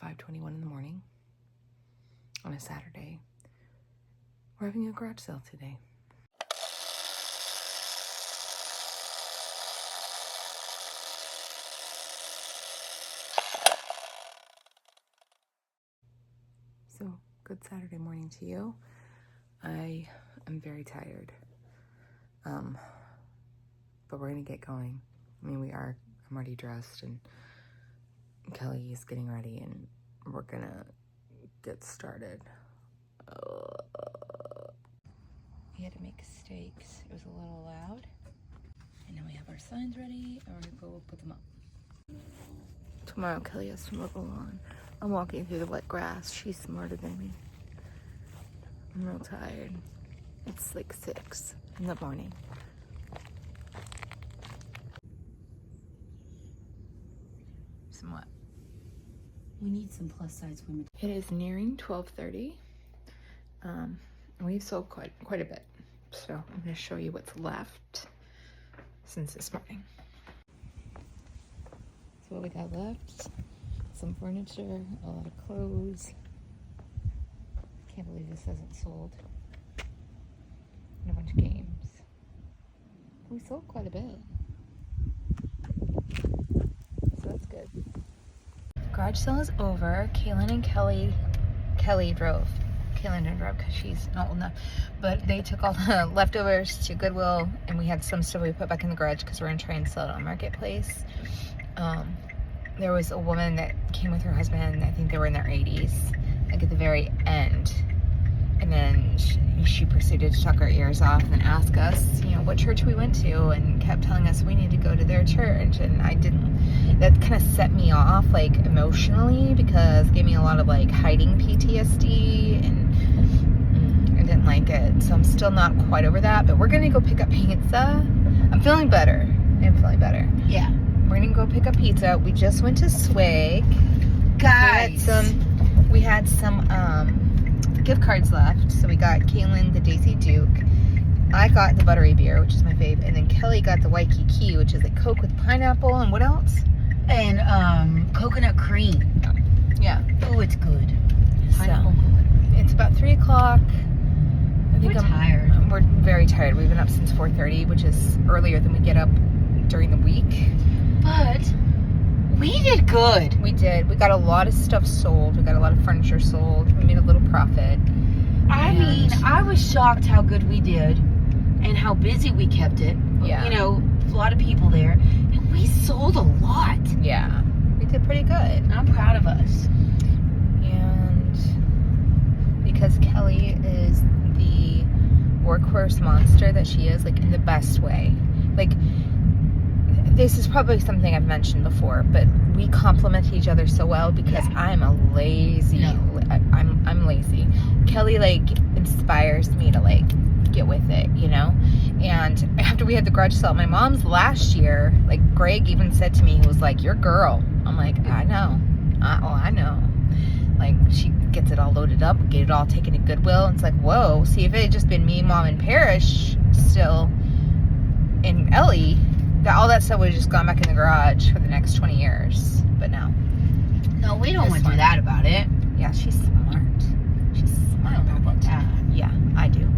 5:21 in the morning on a Saturday. We're having a garage sale today. So, good Saturday morning to you. I am very tired. But we're gonna get going. I mean, I'm already dressed and Kelly is getting ready and we're gonna get started. We had to make steaks. It was a little loud. And then we have our signs ready and we're gonna go put them up. Tomorrow Kelly has to mow the lawn. I'm walking through the wet grass. She's smarter than me. I'm real tired. It's like 6 in the morning. Some what? We need some plus size women. It is nearing 12:30. We've sold quite a bit. So I'm going to show you what's left since this morning. So what we got left, some furniture, a lot of clothes. Can't believe this hasn't sold. And a bunch of games. We sold quite a bit. So that's good. Garage sale is over. Kaylin and Kelly drove. Kaylin didn't drive because she's not old enough. But they took all the leftovers to Goodwill, and we had some stuff we put back in the garage because we're going to try and sell it on Marketplace. There was a woman that came with her husband. I think they were in their 80s, like at the very end. And then she proceeded to talk our ears off and ask us, what church we went to, and kept telling us we need to go to their church. And that kind of set me off, like, emotionally, because it gave me a lot of, like, hiding PTSD, and I didn't like it. So I'm still not quite over that, but we're gonna go pick up pizza. I'm feeling better. Yeah. We're gonna go pick up pizza. We just went to Swag. Guys. We had some gift cards left. So we got Kaylin the Daisy Duke. I got the buttery beer, which is my fave, and then Kelly got the Waikiki, which is like Coke with pineapple, and what else? And coconut cream. Yeah. Oh, it's good. So, it's about 3 o'clock. We're tired. We're very tired. We've been up since 4:30, which is earlier than we get up during the week. But we did good. We did. We got a lot of stuff sold. We got a lot of furniture sold. We made a little profit. I mean, I was shocked how good we did and how busy we kept it. Yeah. A lot of people there. And we sold a lot. Yeah. We did pretty good. I'm proud of us. And because Kelly is the workhorse monster that she is, like, in the best way. Like, this is probably something I've mentioned before, but we complement each other so well because I'm a lazy. No. I'm lazy. Kelly, like, inspires me to, like, get with it, And after we had the garage sale at my mom's last year, like, Greg even said to me, he was like, "Your girl." I'm like, I know. I know. Like, she gets it all loaded up, get it all taken to Goodwill. And it's like, whoa, see, if it had just been me, Mom, and Parrish still, and Ellie, all that stuff would have just gone back in the garage for the next 20 years. But no. No, we don't want to do that about it. Yeah, she's smart. She's smart about that. Yeah, I do.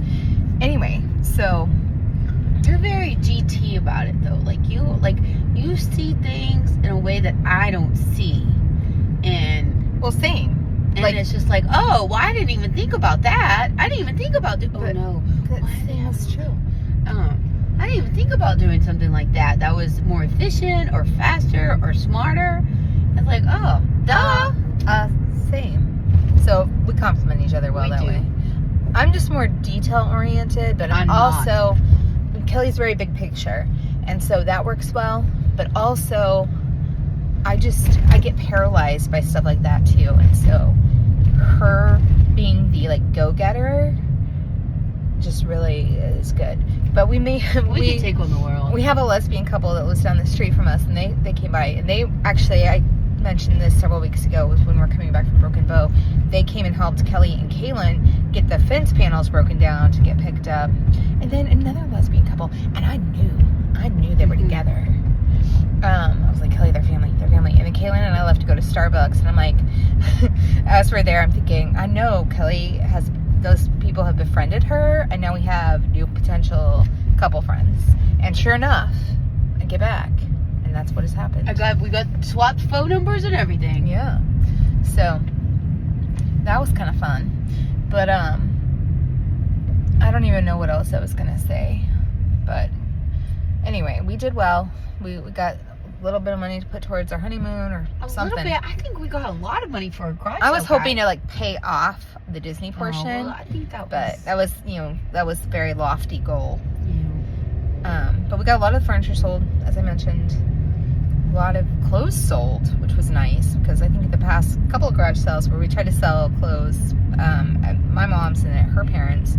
Anyway, so you're very GT about it, though. You see things in a way that I don't see. And well, same. And it's just like, oh, well, I didn't even think about that. I didn't even think about it. Oh no, that's true. I didn't even think about doing something like that. That was more efficient or faster or smarter. It's like, oh, duh. Same. So we complement each other well that way. I'm just more detail oriented, but I'm also Kelly's very big picture, and so that works well. But also, I get paralyzed by stuff like that too, and so her being the, like, go-getter just really is good. But we can take on the world. We have a lesbian couple that lives down the street from us, and they came by, and they actually, I mentioned this several weeks ago, was when we were coming back from Broken Bow. They came and helped Kelly and Kaylin get the fence panels broken down to get picked up. And then another lesbian couple, and I knew they were together. I was like, Kelly, they're family. And then Kaylin and I left to go to Starbucks, and I'm like, as we're there, I'm thinking, I know those people have befriended her, and now we have new potential couple friends. And sure enough, I get back, and that's what has happened. We got swapped phone numbers and everything. Yeah. So that was kind of fun. But I don't even know what else I was gonna say. But anyway, we did well. We got a little bit of money to put towards our honeymoon or something. A little bit. I think we got a lot of money for a garage I was sale, hoping to like pay off the Disney portion. Oh, well, I think that was that was a very lofty goal. Yeah. But we got a lot of furniture sold, as I mentioned. A lot of clothes sold, which was nice, because I think the past couple of garage sales where we tried to sell clothes at my mom's and at her parents',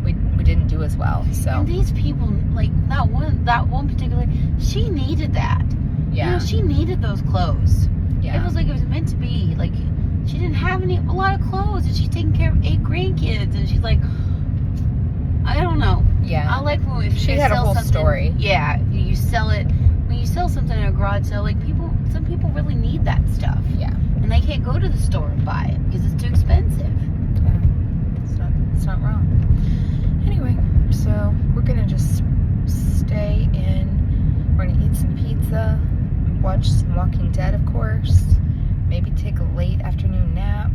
we didn't do as well. So and these people, like that one particular, she needed that. yeah, You know, she needed those clothes. yeah, It was like it was meant to be. Like she didn't have a lot of clothes, and she's taking care of 8 grandkids, and she's like, I don't know. yeah. I like when She had a whole story. Yeah, you sell it. When you sell something at a garage sale, like some people really need that stuff. Yeah. And they can't go to the store and buy it because it's too expensive. Yeah. It's not wrong. Anyway, so we're gonna just stay in. We're gonna eat some pizza, watch some Walking Dead, of course. Maybe take a late afternoon nap.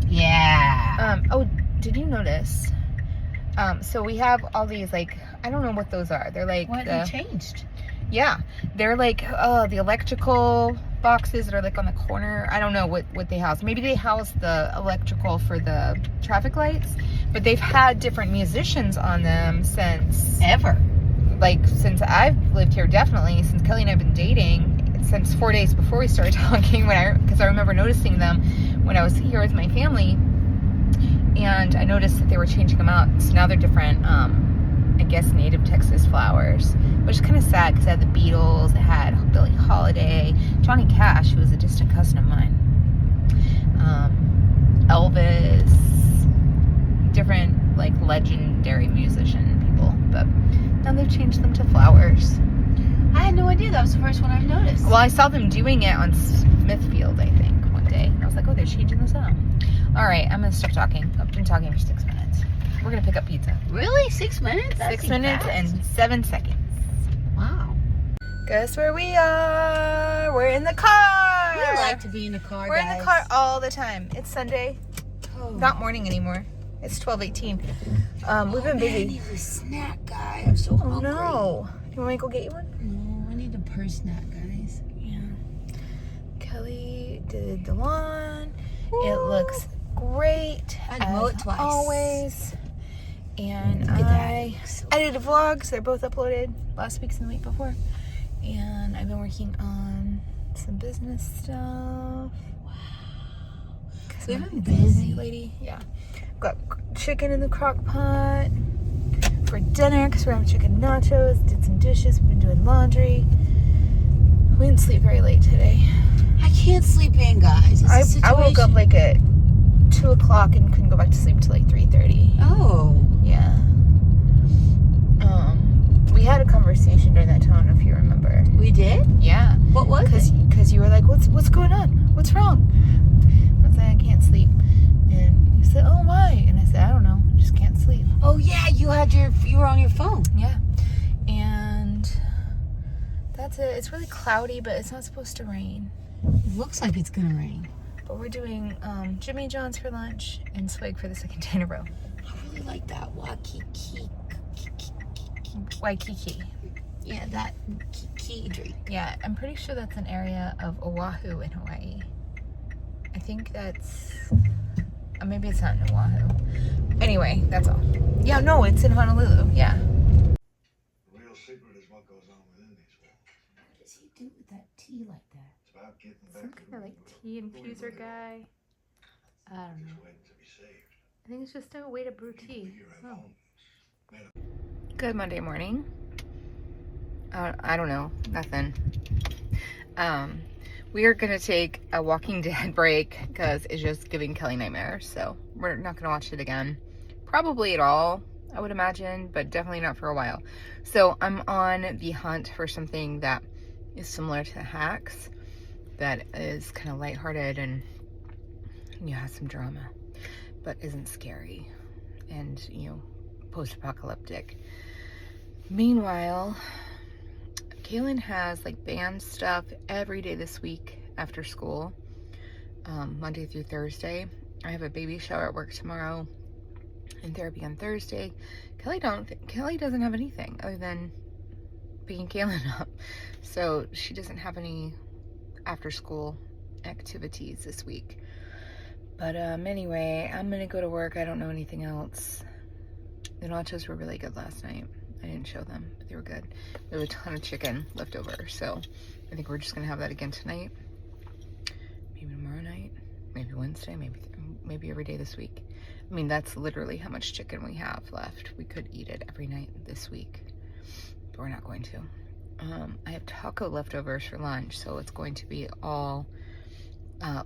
Yeah. Oh, did you notice? So we have all these, like, I don't know what those are. They're like What they changed? Yeah, they're like the electrical boxes that are like on the corner. I don't know what they house. Maybe they house the electrical for the traffic lights, but they've had different musicians on them since I've lived here. Definitely since Kelly and I've been dating, since 4 days before we started talking. Because I remember noticing them when I was here with my family, and I noticed that they were changing them out. So now they're different. I guess native Texas flowers, which is kind of sad because it had the Beatles, it had Billie Holiday, Johnny Cash, who was a distant cousin of mine, Elvis, different like legendary musician people, but now they've changed them to flowers. I had no idea. That was the first one I noticed. Well, I saw them doing it on Smithfield, I think, one day. And I was like, oh, they're changing this up. All right, I'm going to stop talking. I've been talking for 6 minutes. We're going to pick up pizza. Really? 6 minutes? 6 minutes and 7 seconds. Wow. Guess where we are? We're in the car. We like to be in the car, We're guys. in the car all the time. It's Sunday. Oh. Not morning anymore. It's 12:18. We've been busy. I need a snack, guy. I'm so hungry. No. You want me to go get you one? No, I need a purse snack, guys. Yeah. Kelly did the lawn. Woo. It looks great. I had to mow it twice. Always. And Look at I that. edited vlogs. They're both uploaded last week's and the week before. And I've been working on some business stuff. Wow. We've been busy. Lady. Yeah. Got chicken in the crock pot for dinner because we're having chicken nachos. Did some dishes. We've been doing laundry. We didn't sleep very late today. I can't sleep in, guys. I woke up like at 2 o'clock and couldn't go back to sleep till like 3:30. Oh. Yeah. We had a conversation during that time, if you remember. We did? Yeah. What was it? Because you were like, what's going on? What's wrong? I was like, I can't sleep. And you said, oh, why? And I said, I don't know. I just can't sleep. Oh, yeah. You were on your phone. Yeah. And that's it. It's really cloudy, but it's not supposed to rain. It looks like it's going to rain. But we're doing Jimmy John's for lunch and Swig for the second day in a row. I really like that Waikiki. Waikiki. Yeah, that kiki drink. Yeah, I'm pretty sure that's an area of Oahu in Hawaii. I think that's... maybe it's not in Oahu. Anyway, that's all. Yeah, no, it's in Honolulu. Yeah. The real secret is what goes on within these walls. What does he do with that tea like that? It's about getting back Some to kind of like tea infuser guy. I don't know. waiting to be saved. I think it's just a way to brew tea. Here at Oh. home. Good Monday morning. I don't know. Nothing. We are going to take a Walking Dead break because it's just giving Kelly nightmares. So we're not going to watch it again. Probably at all, I would imagine, but definitely not for a while. So I'm on the hunt for something that is similar to Hacks, that is kind of lighthearted and you have some drama, but isn't scary and, you know, post-apocalyptic. Meanwhile, Kaylin has like band stuff every day this week after school, Monday through Thursday. I have a baby shower at work tomorrow and therapy on Thursday. Kelly doesn't have anything other than picking Kaylin up. So she doesn't have any after school activities this week. But anyway, I'm gonna go to work. I don't know anything else. The nachos were really good last night. I didn't show them, but they were good. There was a ton of chicken left over, so I think we're just gonna have that again tonight. Maybe tomorrow night, maybe Wednesday, maybe every day this week. I mean, that's literally how much chicken we have left. We could eat it every night this week, but we're not going to. I have taco leftovers for lunch, so it's going to be all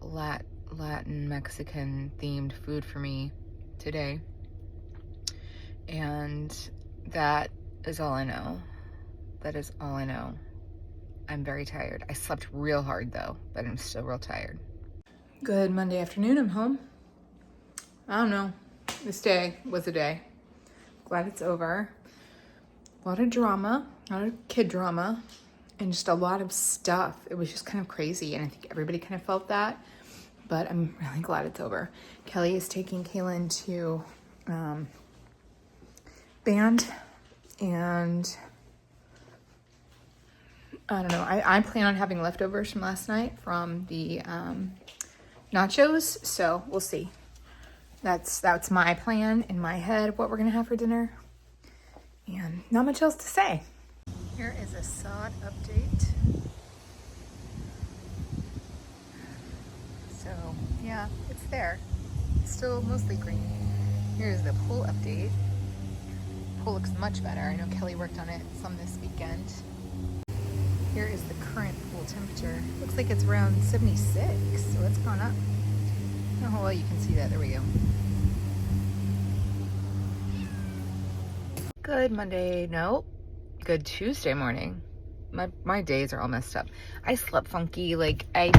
Latin Mexican themed food for me today. And that is all I know. That is all I know. I'm very tired. I slept real hard though, but I'm still real tired. Good Monday afternoon, I'm home. I don't know. This day was a day. Glad it's over. A lot of drama, a lot of kid drama, and just a lot of stuff. It was just kind of crazy, and I think everybody kind of felt that, but I'm really glad it's over. Kelly is taking Kaylin to band, and I don't know. I plan on having leftovers from last night from the nachos, so we'll see. That's my plan in my head, what we're gonna have for dinner, and not much else to say. Here is a sod update. So yeah, it's there. It's still mostly green. Here's the pool update. Pool looks much better. I know Kelly worked on it some this weekend. Here is the current pool temperature. Looks like it's around 76, so it's gone up. I don't know how well you can see that. There we go. Good Monday. Nope. Good Tuesday morning. My days are all messed up. I slept funky. Like, I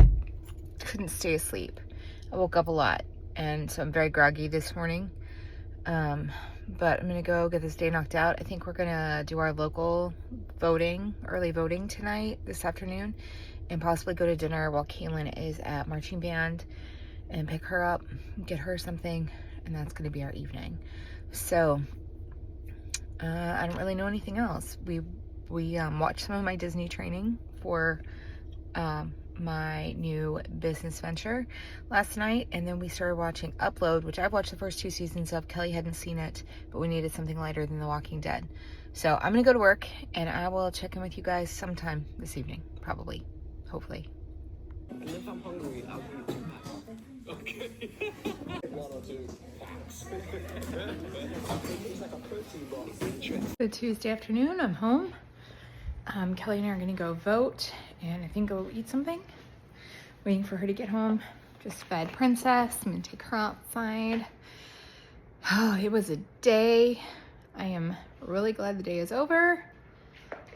couldn't stay asleep. I woke up a lot, and so I'm very groggy this morning. But I'm gonna go get this day knocked out. I think we're gonna do our local voting, early voting tonight, this afternoon, and possibly go to dinner while Kaylin is at marching band and pick her up, get her something, and that's gonna be our evening. So I don't really know anything else. We watched some of my Disney training for my new business venture last night, and then we started watching Upload, which I've watched the first 2 seasons of. Kelly hadn't seen it, but we needed something lighter than The Walking Dead. So I'm gonna go to work, and I will check in with you guys sometime this evening, probably, hopefully. And if I'm hungry, I'll eat 2 packs. Okay. 1 or 2 packs. It's like a protein bar. Good Tuesday afternoon, I'm home. Kelly and I are gonna go vote, and I think go eat something. Waiting for her to get home. Just fed Princess. I'm gonna take her outside. Oh, it was a day. I am really glad the day is over.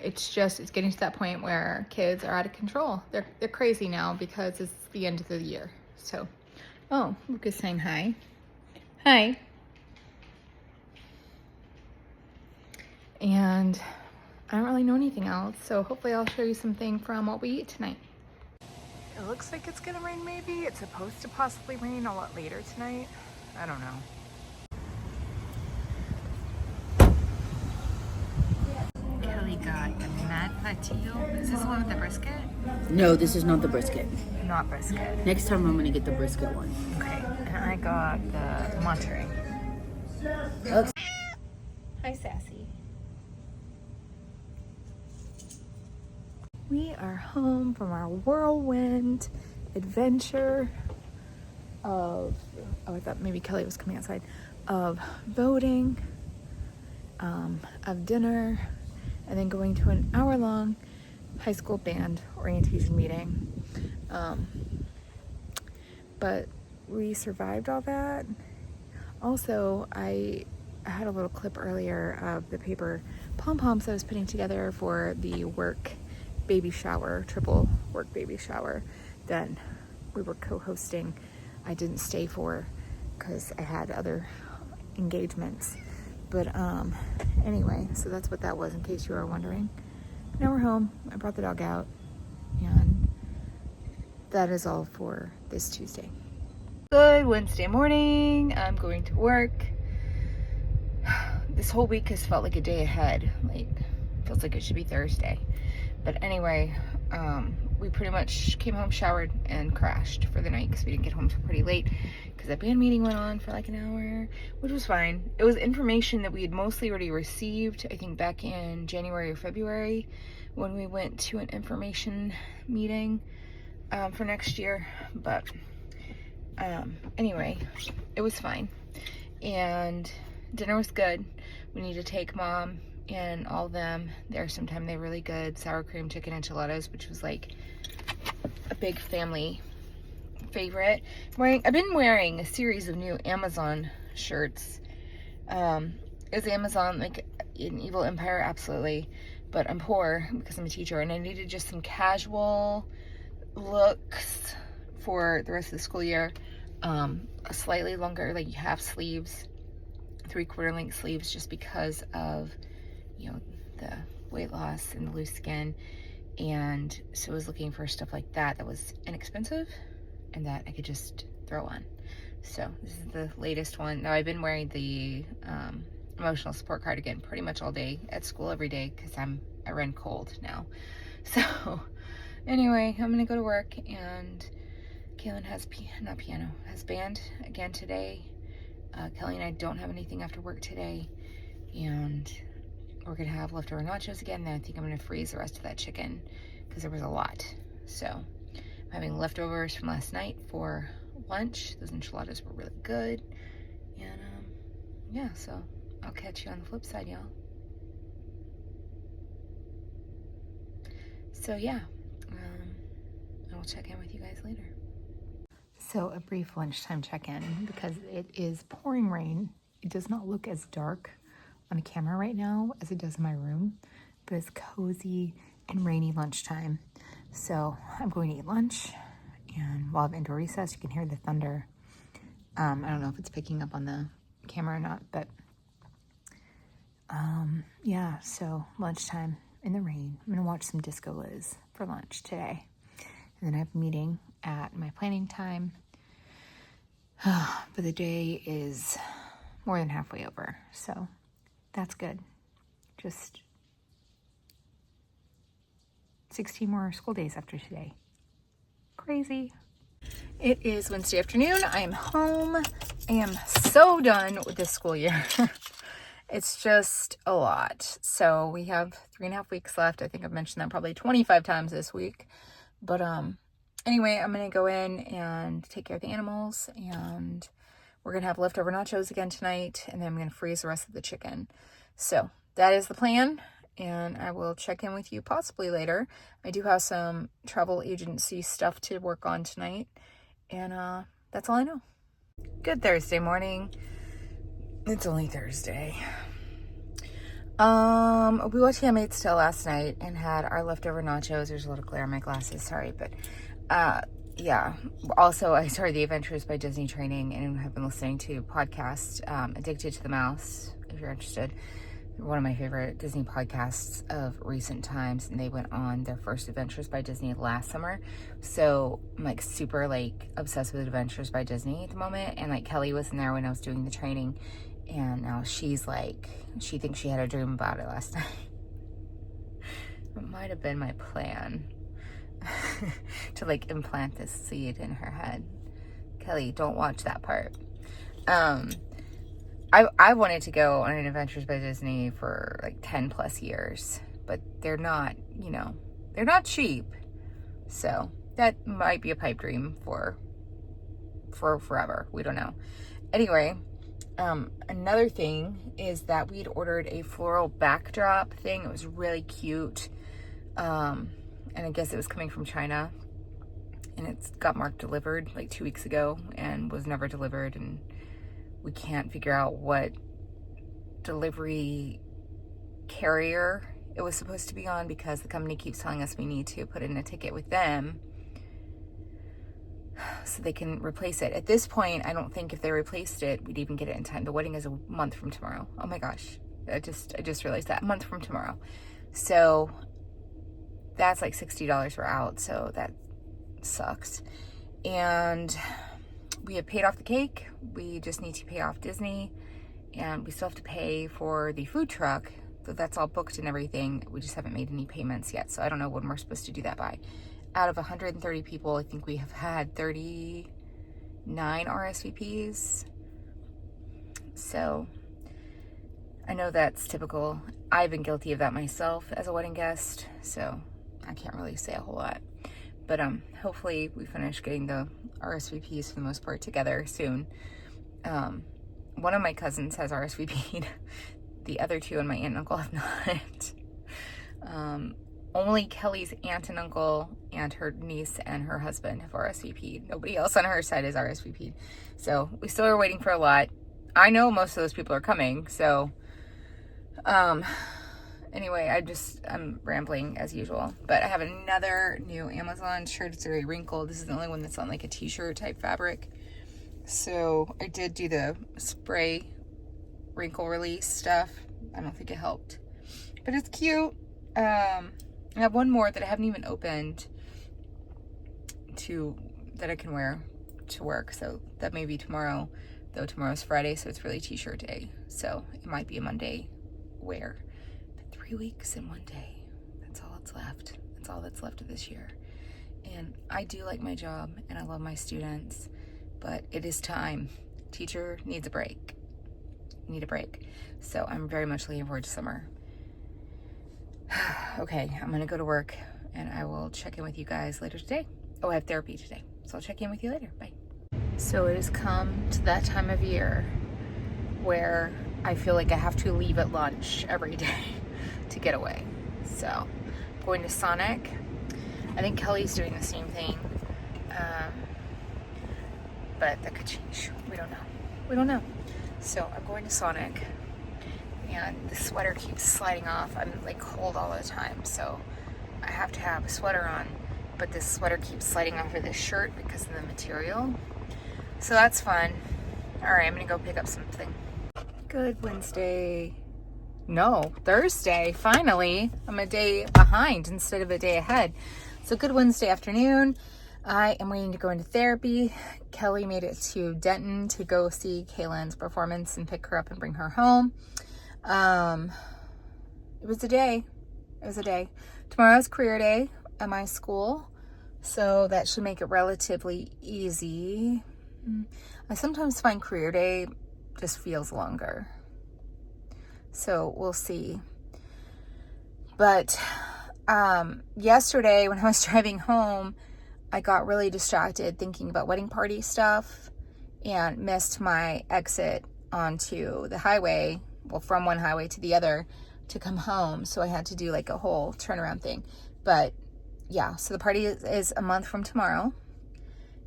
It's getting to that point where kids are out of control. They're crazy now because it's the end of the year. So, oh, Luca's saying hi. Hi. And I don't really know anything else, so hopefully I'll show you something from what we eat tonight. It looks like it's gonna rain maybe. It's supposed to possibly rain a lot later tonight. I don't know. Kelly got the mad patillo. Is this the one with the brisket? No, this is not the brisket. Not brisket. Next time I'm gonna get the brisket one. Okay, and I got the Monterey. Okay. Hi, Sassy. We are home from our whirlwind adventure of, oh, I thought maybe Kelly was coming outside, of voting, of dinner, and then going to an hour-long high school band orientation meeting. But we survived all that. Also, I had a little clip earlier of the paper pom-poms I was putting together for the work baby shower, triple work baby shower that we were co-hosting I didn't stay for because I had other engagements. But anyway, so that's what that was, in case you are wondering. Now we're home. I brought the dog out, and that is all for this Tuesday. Good Wednesday morning. I'm going to work. This whole week has felt like a day ahead. Like, feels like it should be Thursday. But anyway, we pretty much came home, showered, and crashed for the night because we didn't get home till pretty late because that band meeting went on for like an hour, which was fine. It was information that we had mostly already received, I think back in January or February when we went to an information meeting for next year. But anyway, it was fine. And dinner was good. We need to take Mom and all of them there sometime. They're really good. Sour cream chicken enchiladas, which was like a big family favorite. I've been wearing a series of new Amazon shirts. Is Amazon like an evil empire? Absolutely. But I'm poor because I'm a teacher and I needed just some casual looks for the rest of the school year. A slightly longer, like half sleeves, 3/4 length sleeves, just because of, you know, the weight loss and the loose skin. And so I was looking for stuff like that that was inexpensive and that I could just throw on. So this is the latest one. Now I've been wearing the emotional support cardigan pretty much all day at school, every day, because I run cold now. So anyway, I'm gonna go to work, and Kaylin has has band again today. Kelly and I don't have anything after work today, and we're gonna have leftover nachos again. Then I think I'm gonna freeze the rest of that chicken because there was a lot. So I'm having leftovers from last night for lunch. Those enchiladas were really good. And yeah, so I'll catch you on the flip side, y'all. So yeah, I will check in with you guys later. So a brief lunchtime check-in because it is pouring rain. It does not look as dark on a camera right now as it does in my room, but it's cozy and rainy lunchtime. So I'm going to eat lunch, and while I'm indoor recess, you can hear the thunder. I don't know if it's picking up on the camera or not, but yeah, so lunchtime in the rain. I'm gonna watch some Disco Liz for lunch today. And then I have a meeting at my planning time. But the day is more than halfway over, so that's good. Just 16 more school days after today. Crazy. It is Wednesday afternoon. I am home. I am so done with this school year. It's just a lot. So we have 3.5 weeks left. I think I've mentioned that probably 25 times this week. But anyway, I'm going to go in and take care of the animals, and we're going to have leftover nachos again tonight, and then I'm going to freeze the rest of the chicken. So that is the plan, and I will check in with you possibly later. I do have some travel agency stuff to work on tonight, and that's all I know. Good Thursday morning. It's only Thursday. We watched Handmaid's Tale last night and had our leftover nachos. There's a little glare on my glasses, sorry, but yeah. Also, I started the Adventures by Disney training and have been listening to podcasts, Addicted to the Mouse, if you're interested. One of my favorite Disney podcasts of recent times, and they went on their first Adventures by Disney last summer. So I'm like super like obsessed with Adventures by Disney at the moment, and like Kelly was in there when I was doing the training, and now she's like, she thinks she had a dream about it last night. It might have been my plan to like implant this seed in her head. Kelly, don't watch that part. I wanted to go on an Adventures by Disney for like 10 plus years, but they're not, you know, they're not cheap. So that might be a pipe dream for forever. We don't know. Anyway, another thing is that we'd ordered a floral backdrop thing. It was really cute. And I guess it was coming from China, and it's got marked delivered like 2 weeks ago and was never delivered, and we can't figure out what delivery carrier it was supposed to be on because the company keeps telling us we need to put in a ticket with them. so they can replace it. At this point, I don't think if they replaced it, we'd even get it in time. The wedding is a month from tomorrow. Oh my gosh. I just realized that. A month from tomorrow. So that's like $60 we're out. So that sucks. And we have paid off the cake. We just need to pay off Disney. And we still have to pay for the food truck. So that's all booked and everything. We just haven't made any payments yet. So I don't know when we're supposed to do that by. Out of 130 people, I think we have had 39 RSVPs. So I know that's typical. I've been guilty of that myself as a wedding guest, so I can't really say a whole lot. But hopefully we finish getting the RSVPs for the most part together soon. One of my cousins has RSVP'd. The other two and my aunt and uncle have not. Only Kelly's aunt and uncle and her niece and her husband have RSVP'd. Nobody else on her side is RSVP'd. So we still are waiting for a lot. I know most of those people are coming. So anyway, I'm rambling as usual. But I have another new Amazon shirt. It's very wrinkled. This is the only one that's on like a t-shirt type fabric. So I did do the spray wrinkle release stuff. I don't think it helped. But it's cute. I have one more that I haven't even opened that I can wear to work. So that may be tomorrow, though tomorrow's Friday, so it's really t-shirt day. So it might be a Monday wear. But 3 weeks and 1 day. That's all that's left. That's all that's left of this year. And I do like my job and I love my students, but it is time. Teacher needs a break. Need a break. So I'm very much looking forward to summer. Okay, I'm gonna go to work and I will check in with you guys later today. Oh, I have therapy today, so I'll check in with you later. Bye. So it has come to that time of year where I feel like I have to leave at lunch every day to get away. So I'm going to Sonic. I think Kelly's doing the same thing, but that could change. We don't know. We don't know. So I'm going to Sonic. And the sweater keeps sliding off. I'm like cold all the time, so I have to have a sweater on, but this sweater keeps sliding off of this shirt because of the material. So that's fun. All right, I'm gonna go pick up something. Good Wednesday. No, Thursday, finally. I'm a day behind instead of a day ahead. So good Wednesday afternoon. I am waiting to go into therapy. Kelly made it to Denton to go see Kaylin's performance and pick her up and bring her home. It was a day. It was a day. Tomorrow's career day at my school, so that should make it relatively easy. I sometimes find career day just feels longer, so we'll see. But yesterday when I was driving home, I got really distracted thinking about wedding party stuff and missed my exit onto the highway, well, from one highway to the other to come home. So I had to do like a whole turnaround thing. But yeah, so the party is a month from tomorrow.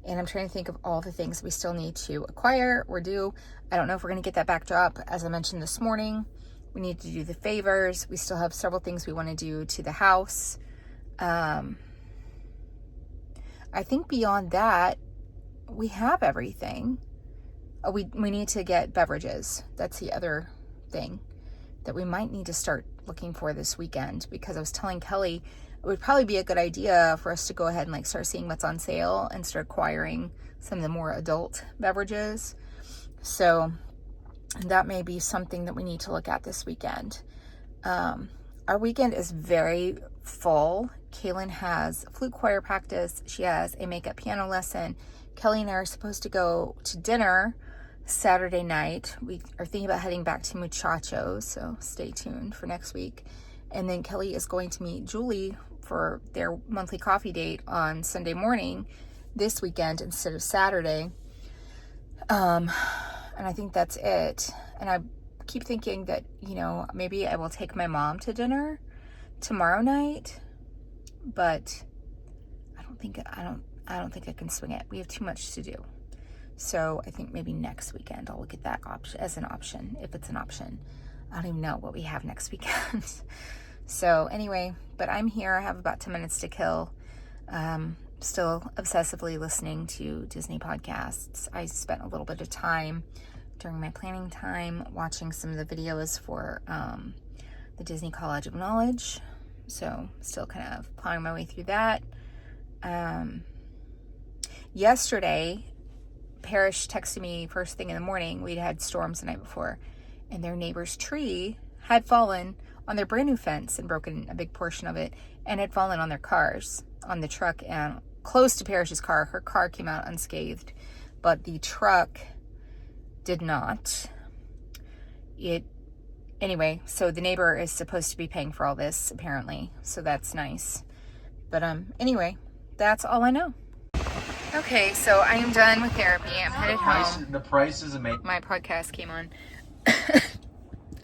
And I'm trying to think of all the things we still need to acquire or do. I don't know if we're going to get that backdrop. As I mentioned this morning, we need to do the favors. We still have several things we want to do to the house. I think beyond that, we have everything. Oh, we need to get beverages. That's the other thing that we might need to start looking for this weekend, because I was telling Kelly it would probably be a good idea for us to go ahead and like start seeing what's on sale and start acquiring some of the more adult beverages. So that may be something that we need to look at this weekend. Our weekend is very full. Kaylin has flute choir practice. She has a makeup piano lesson. Kelly and I are supposed to go to dinner Saturday night. We are thinking about heading back to Muchachos, so stay tuned for next week. And then Kelly is going to meet Julie for their monthly coffee date on Sunday morning this weekend instead of Saturday. And I think that's it. And I keep thinking that, you know, maybe I will take my mom to dinner tomorrow night, but I don't think I can swing it. We have too much to do. So I think maybe next weekend I'll look at that option as an option, if it's an option. I don't even know what we have next weekend. So anyway, but I'm here. I have about 10 minutes to kill. still obsessively listening to Disney podcasts. I spent a little bit of time during my planning time watching some of the videos for the Disney College of Knowledge. So still kind of plowing my way through that. Yesterday, Parrish texted me first thing in the morning. We'd had storms the night before, and their neighbor's tree had fallen on their brand new fence and broken a big portion of it, and had fallen on their cars, on the truck and close to Parrish's car. Her car came out unscathed, but the truck did not. Anyway, so the neighbor is supposed to be paying for all this, apparently, so that's nice. But anyway, that's all I know. Okay, so I am done with therapy. I'm headed home. The price is amazing. My podcast came on.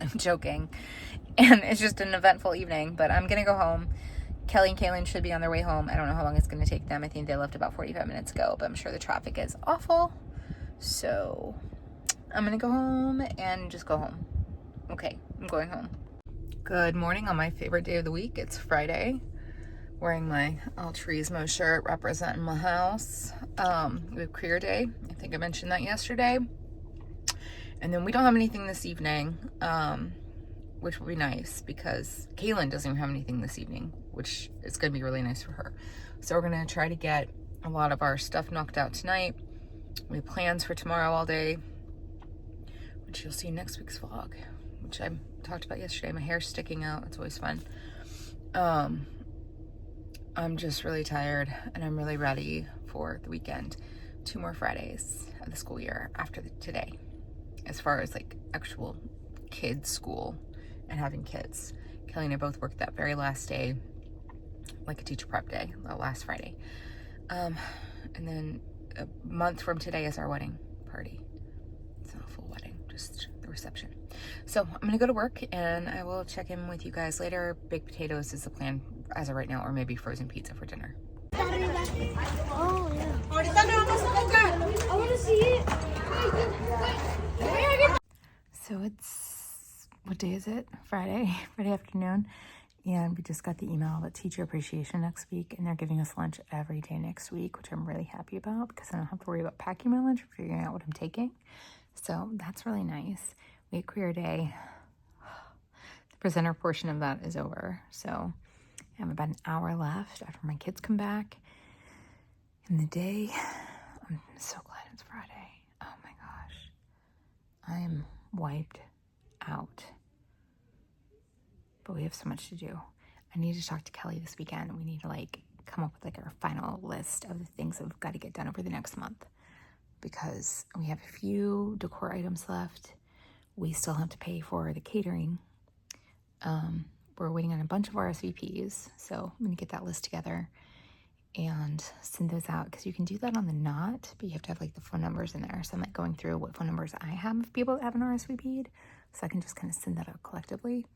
I'm joking. And it's just an eventful evening, but I'm going to go home. Kelly and Kaylin should be on their way home. I don't know how long it's going to take them. I think they left about 45 minutes ago, but I'm sure the traffic is awful. So I'm going to go home and just go home. Okay, I'm going home. Good morning on my favorite day of the week. It's Friday. Wearing my altruismo shirt representing my house. We have career day. I think I mentioned that yesterday. And then we don't have anything this evening, which will be nice because Kaylin doesn't even have anything this evening, which is going to be really nice for her. So we're going to try to get a lot of our stuff knocked out tonight. We have plans for tomorrow all day, which you'll see in next week's vlog, which I talked about yesterday. My hair's sticking out. It's always fun. I'm just really tired and I'm really ready for the weekend. 2 more Fridays of the school year after today, as far as like actual kids school and having kids. Kelly and I both worked that very last day, like a teacher prep day, last Friday. And then a month from today is our wedding party. It's not a full wedding, just the reception. So I'm gonna go to work and I will check in with you guys later. Baked potatoes is the plan as of right now, or maybe frozen pizza for dinner. Oh, yeah. I want to see it. So it's, what day is it? Friday afternoon. And we just got the email about teacher appreciation next week, and they're giving us lunch every day next week, which I'm really happy about because I don't have to worry about packing my lunch or figuring out what I'm taking. So that's really nice. We had career day. The presenter portion of that is over. So I have about an hour left after my kids come back in the day. I'm so glad it's Friday. Oh my gosh. I am wiped out. But we have so much to do. I need to talk to Kelly this weekend. We need to like come up with like our final list of the things that we've got to get done over the next month, because we have a few decor items left. We still have to pay for the catering. We're waiting on a bunch of RSVPs, so I'm gonna get that list together and send those out, because you can do that on the Knot, but you have to have like the phone numbers in there. So I'm like going through what phone numbers I have of people that haven't RSVP'd, so I can just kind of send that out collectively.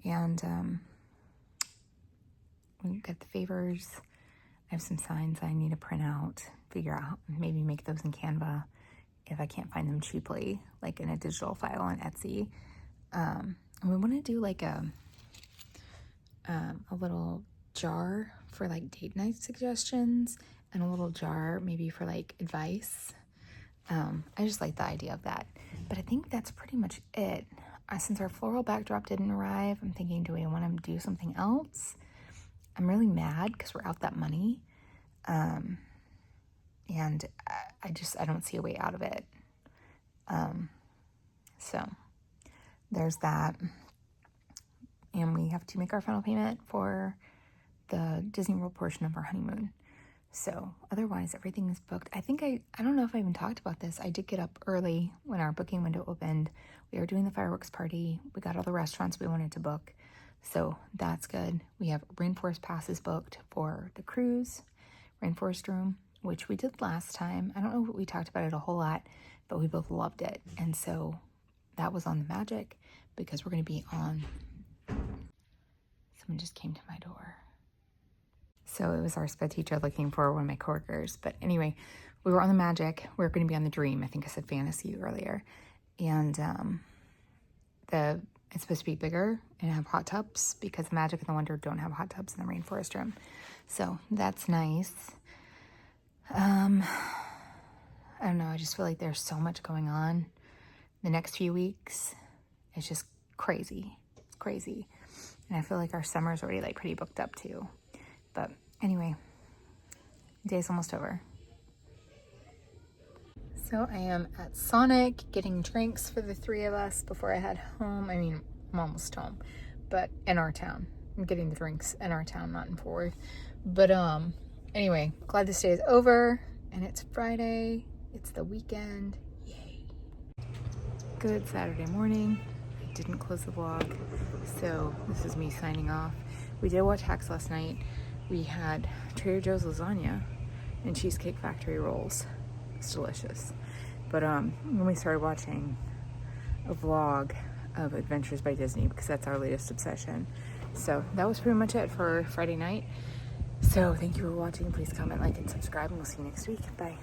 And we get the favors. I have some signs I need to print out, figure out, maybe make those in Canva if I can't find them cheaply, like in a digital file on Etsy. And we want to do like a little jar for like date night suggestions, and a little jar maybe for like advice. I just like the idea of that. But I think that's pretty much it. Since our floral backdrop didn't arrive, I'm thinking, do we want to do something else? I'm really mad because we're out that money. And I don't see a way out of it. So there's that. And we have to make our final payment for the Disney World portion of our honeymoon. So otherwise everything is booked. I think I don't know if I even talked about this. I did get up early when our booking window opened. We were doing the fireworks party. We got all the restaurants we wanted to book. So that's good. We have rainforest passes booked for the cruise, rainforest room, which we did last time. I don't know if we talked about it a whole lot, but we both loved it. And so that was on the Magic, because we're going to be on. Someone just came to my door. So it was our sped teacher looking for one of my coworkers. But anyway, we were on the Magic. We were going to be on the Dream. I think I said Fantasy earlier. And it's supposed to be bigger and have hot tubs, because the Magic and the Wonder don't have hot tubs in the rainforest room. So that's nice. I don't know, I just feel like there's so much going on the next few weeks. It's just crazy. It's crazy. And I feel like our summer's already like pretty booked up too. But anyway, day's almost over. So I am at Sonic getting drinks for the three of us before I head home. I mean, I'm almost home, but in our town. I'm getting the drinks in our town, not in Fort Worth. But anyway, glad this day is over and it's Friday. It's the weekend. Yay. Good Saturday morning. I didn't close the vlog, so this is me signing off. We did watch Hacks last night. We had Trader Joe's lasagna and Cheesecake Factory rolls. It's delicious. But when we started watching a vlog of Adventures by Disney, because that's our latest obsession. So that was pretty much it for Friday night. So thank you for watching. Please comment, like, and subscribe, and we'll see you next week. Bye.